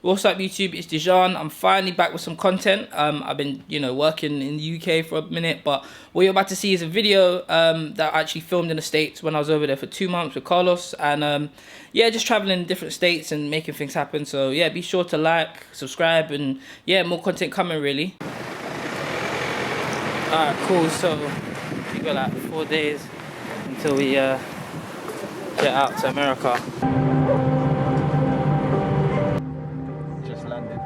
What's up YouTube, it's Dijon. I'm finally back with some content. I've been, working in the UK for a minute, but what you're about to see is a video that I actually filmed in the States when I was over there for 2 months with Carlos. And yeah, just traveling in different states and making things happen. So yeah, be sure to like, subscribe, and yeah, more content coming really. Alright, cool. So we got like 4 days until we get out to America. Just landed.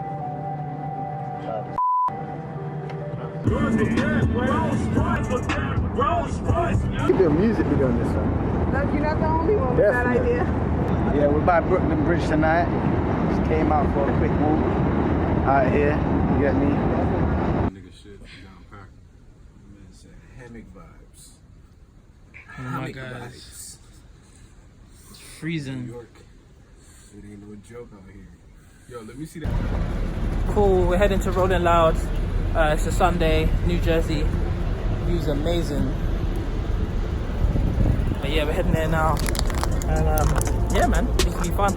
Could be a music video on this one. Look, you're not the only one with that idea. Yeah, we're by Brooklyn Bridge tonight. Just came out for a quick walk out here. You get me? Nigga shit down pack. Man said hammock vibes. Oh my god, it's freezing. New York. It ain't no joke out here. Yo, let me see that. Cool, we're heading to Rolling Loud. It's a Sunday, New Jersey. View's amazing. But yeah, we're heading there now. And yeah man, it's gonna be fun.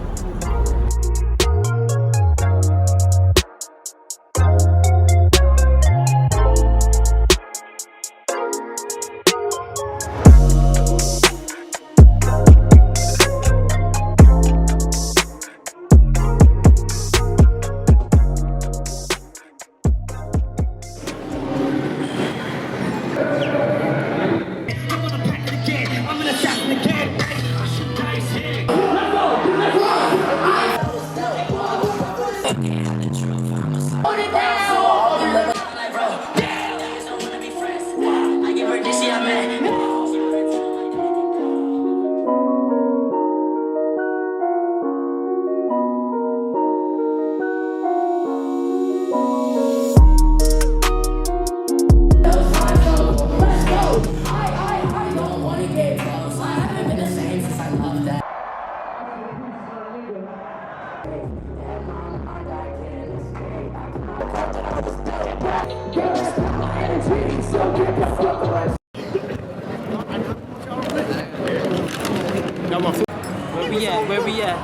Where we at?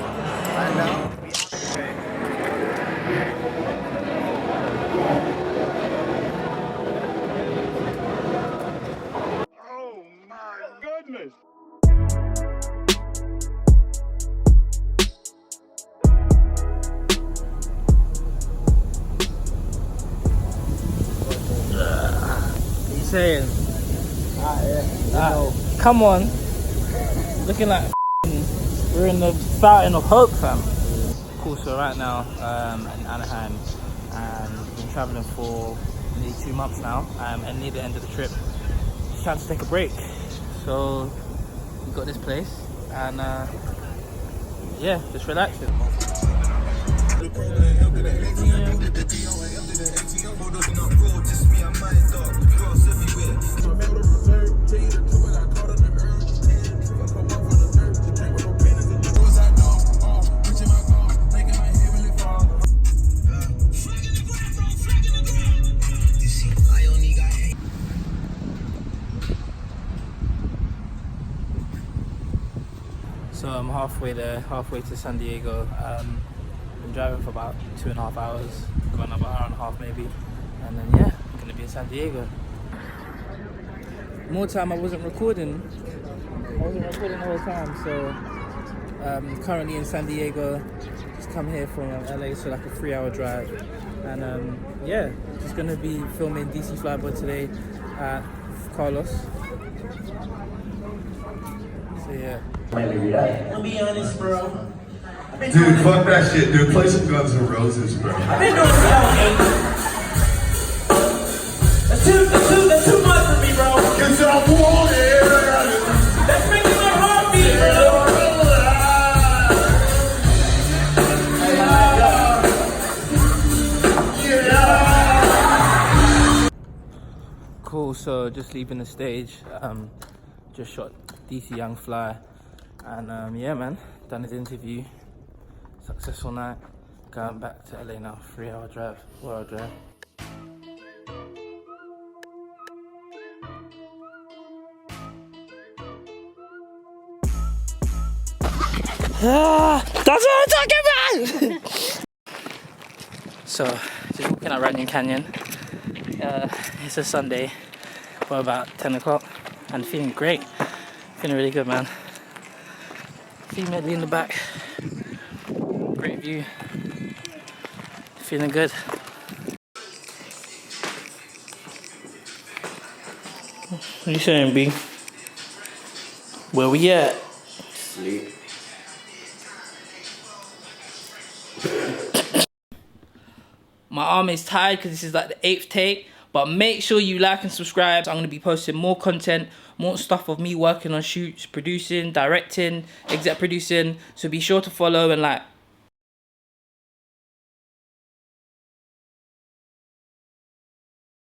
Right now. Oh my goodness. What are you saying? Yeah. Come on. Looking like we're in the fountain of hope, fam. Cool, so right now in Anaheim, and we've been traveling for nearly 2 months now, and near the end of the trip, just trying to take a break. So we got this place, and yeah, just relaxing. So I'm halfway there, halfway to San Diego. Been driving for about 2.5 hours, going about 1.5 hours maybe, and then yeah, I'm gonna be in San Diego. More time I wasn't recording. The whole time. So currently in San Diego, just come here from LA, so like a 3-hour drive, and yeah, just gonna be filming DC Flyboy today at Carlos. So yeah. I'll be honest, bro. Dude, fuck that shit, dude. Play some Guns N' Roses, bro. I've been doing That's too much for me, bro. Cause I want it. That's making my heart beat, bro. Cool, so just leaving the stage, just shot DC Young Fly, and yeah man, done his interview, successful night, going back to LA now, 3-hour drive, 4-hour drive. That's what I'm talking about! So, just walking out Runyon Canyon. It's a Sunday, for about 10 o'clock, and feeling great. Feeling really good, man. Female in the back. Great view. Feeling good. What you saying, B? Where we at? Sleep. My arm is tired because this is like the 8th take. But make sure you like and subscribe. I'm going to be posting more content, more stuff of me working on shoots, producing, directing, exec producing. So be sure to follow and like